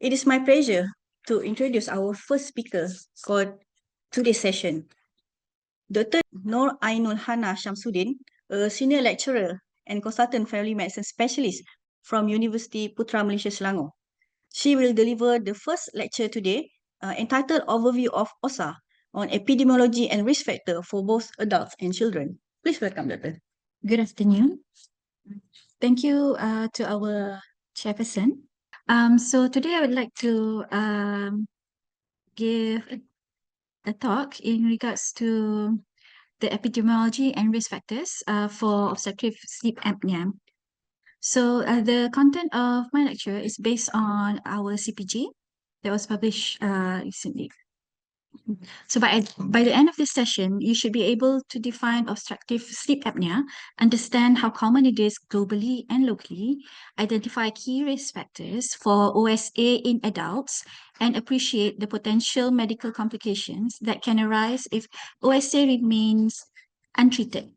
It is my pleasure to introduce our first speaker for today's session, Dr. Nur Ainul Hana Shamsuddin, a senior lecturer and consultant family medicine specialist from University Putra Malaysia Selangor. She will deliver the first lecture today entitled Overview of OSA on Epidemiology and Risk Factor for both adults and children. Please welcome, Doctor. Good afternoon. Thank you to our chairperson. So today I would like to give a talk in regards to the epidemiology and risk factors for obstructive sleep apnea. So the content of my lecture is based on our CPG that was published recently. So by the end of this session, you should be able to define obstructive sleep apnea, understand how common it is globally and locally, identify key risk factors for OSA in adults, and appreciate the potential medical complications that can arise if OSA remains untreated.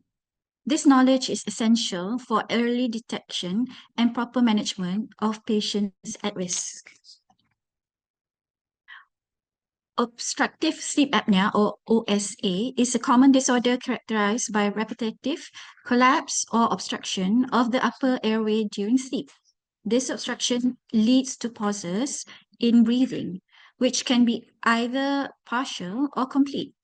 This knowledge is essential for early detection and proper management of patients at risk. Obstructive sleep apnea, or OSA, is a common disorder characterized by repetitive collapse or obstruction of the upper airway during sleep. This obstruction leads to pauses in breathing, which can be either partial or complete.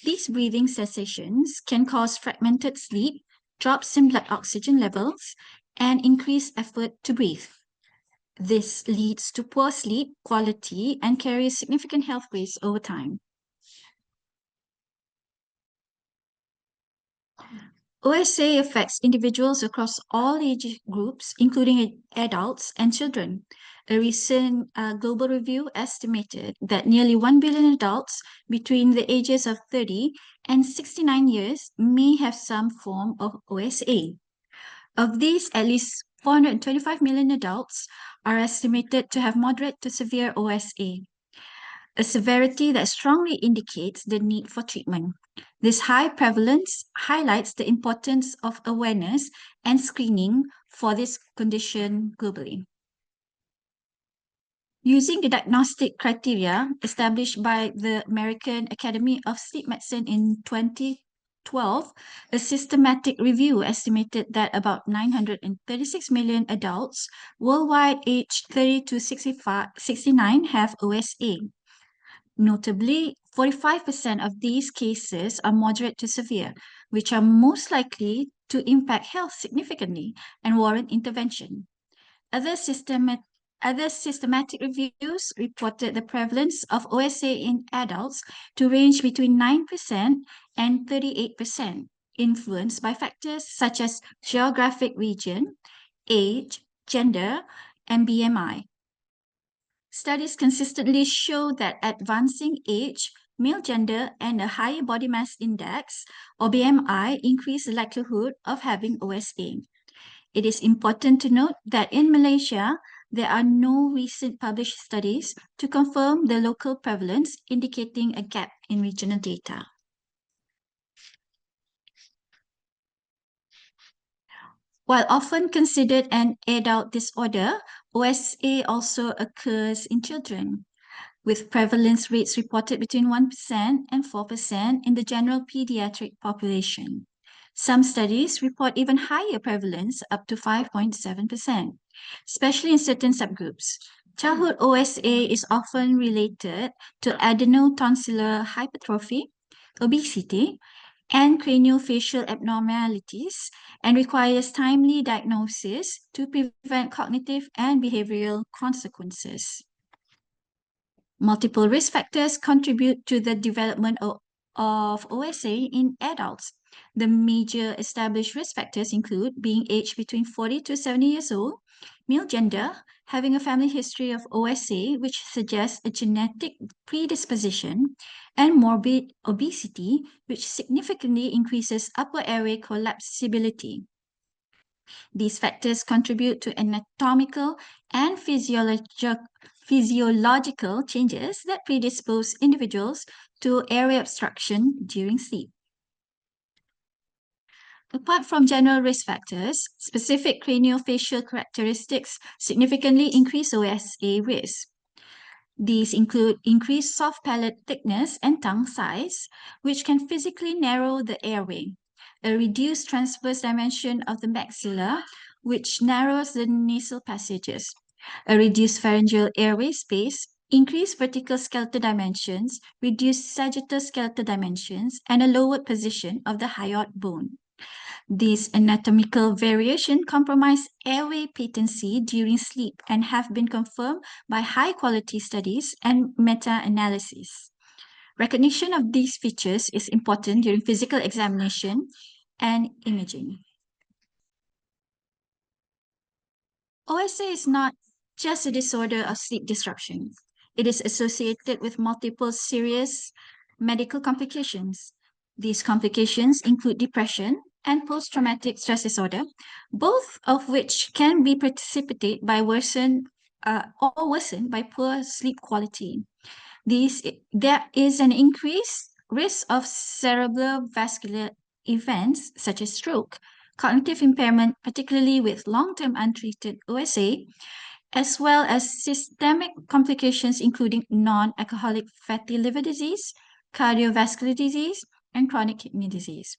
These breathing cessations can cause fragmented sleep, drops in blood oxygen levels, and increased effort to breathe. This leads to poor sleep quality and carries significant health risks over time. OSA affects individuals across all age groups, including adults and children. A recent global review estimated that nearly 1 billion adults between the ages of 30 and 69 years may have some form of OSA. Of these, at least 425 million adults are estimated to have moderate to severe OSA, a severity that strongly indicates the need for treatment. This high prevalence highlights the importance of awareness and screening for this condition globally. Using the diagnostic criteria established by the American Academy of Sleep Medicine in 2012, a systematic review estimated that about 936 million adults worldwide aged 30 to 69 have OSA. Notably, 45% of these cases are moderate to severe, which are most likely to impact health significantly and warrant intervention. Other systematic reviews reported the prevalence of OSA in adults to range between 9% and 38%, influenced by factors such as geographic region, age, gender, and BMI. Studies consistently show that advancing age, male gender, and a higher body mass index, or BMI, increase the likelihood of having OSA. It is important to note that in Malaysia, there are no recent published studies to confirm the local prevalence, indicating a gap in regional data. While often considered an adult disorder, OSA also occurs in children, with prevalence rates reported between 1% and 4% in the general pediatric population. Some studies report even higher prevalence, up to 5.7%, especially in certain subgroups. Childhood OSA is often related to adenotonsillar hypertrophy, obesity, and craniofacial abnormalities, and requires timely diagnosis to prevent cognitive and behavioral consequences. Multiple risk factors contribute to the development of OSA in adults. The major established risk factors include being aged between 40 to 70 years old, male gender, having a family history of OSA, which suggests a genetic predisposition, and morbid obesity, which significantly increases upper airway collapsibility. These factors contribute to anatomical and physiological changes that predispose individuals to airway obstruction during sleep. Apart from general risk factors, specific craniofacial characteristics significantly increase OSA risk. These include increased soft palate thickness and tongue size, which can physically narrow the airway, a reduced transverse dimension of the maxilla, which narrows the nasal passages, a reduced pharyngeal airway space, increased vertical skeletal dimensions, reduced sagittal skeletal dimensions, and a lowered position of the hyoid bone. These anatomical variation compromise airway patency during sleep and have been confirmed by high-quality studies and meta-analysis. Recognition of these features is important during physical examination and imaging. OSA is not just a disorder of sleep disruption. It is associated with multiple serious medical complications. These complications include depression and post-traumatic stress disorder, both of which can be precipitated by worsened by poor sleep quality. There is an increased risk of cerebrovascular events such as stroke, cognitive impairment, particularly with long-term untreated OSA, as well as systemic complications including non-alcoholic fatty liver disease, cardiovascular disease, and chronic kidney disease.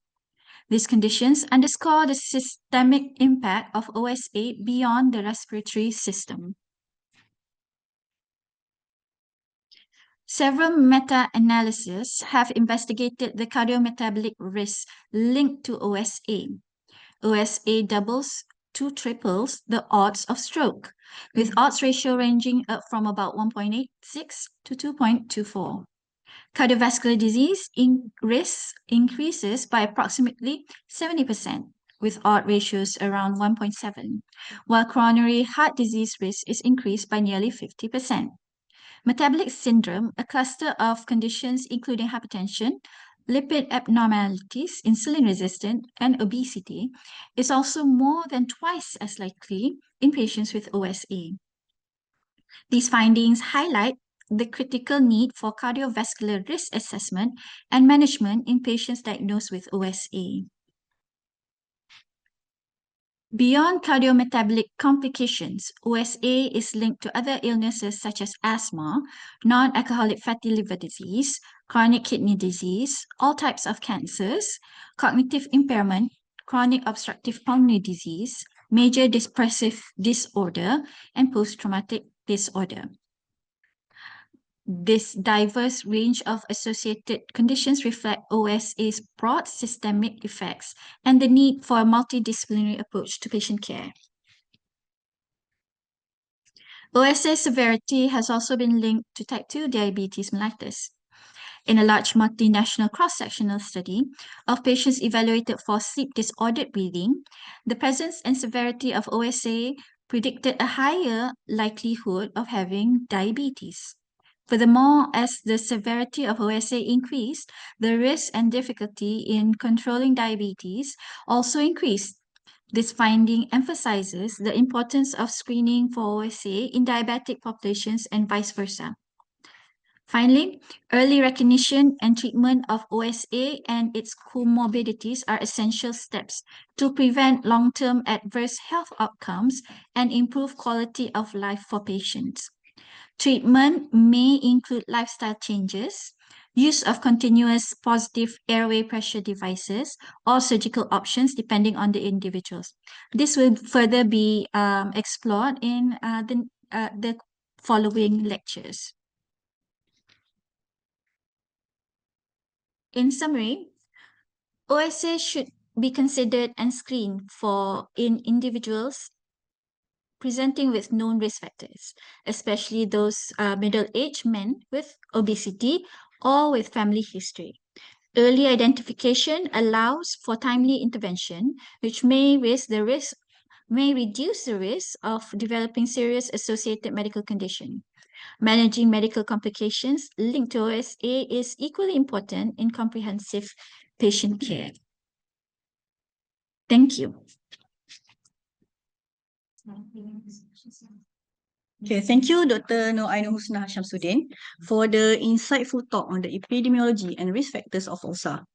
These conditions underscore the systemic impact of OSA beyond the respiratory system. Several meta-analyses have investigated the cardiometabolic risks linked to OSA. OSA doubles to triples the odds of stroke, with odds ratio ranging up from about 1.86 to 2.24. Cardiovascular disease risk increases by approximately 70%, with odd ratios around 1.7, while coronary heart disease risk is increased by nearly 50%. Metabolic syndrome, a cluster of conditions including hypertension, lipid abnormalities, insulin resistance, and obesity, is also more than twice as likely in patients with OSA. These findings highlight the critical need for cardiovascular risk assessment and management in patients diagnosed with OSA. Beyond cardiometabolic complications, OSA is linked to other illnesses such as asthma, non-alcoholic fatty liver disease, chronic kidney disease, all types of cancers, cognitive impairment, chronic obstructive pulmonary disease, major depressive disorder, and post-traumatic disorder. This diverse range of associated conditions reflect OSA's broad systemic effects and the need for a multidisciplinary approach to patient care. OSA severity has also been linked to type 2 diabetes mellitus. In a large multinational cross-sectional study of patients evaluated for sleep-disordered breathing, the presence and severity of OSA predicted a higher likelihood of having diabetes. Furthermore, as the severity of OSA increased, the risk and difficulty in controlling diabetes also increased. This finding emphasizes the importance of screening for OSA in diabetic populations and vice versa. Finally, early recognition and treatment of OSA and its comorbidities are essential steps to prevent long-term adverse health outcomes and improve quality of life for patients. Treatment may include lifestyle changes, use of continuous positive airway pressure devices, or surgical options depending on the individuals. This will further be explored in the following lectures. In summary, OSA should be considered and screened for in individuals presenting with known risk factors, especially those middle-aged men with obesity or with family history. Early identification allows for timely intervention, which may reduce the risk of developing serious associated medical condition. Managing medical complications linked to OSA is equally important in comprehensive patient care. Thank you. Okay, thank you, Dr. 𝐓𝐼𝐻𝐻𝐻 Shamsuddin, for the insightful talk on the epidemiology and risk factors of OSA.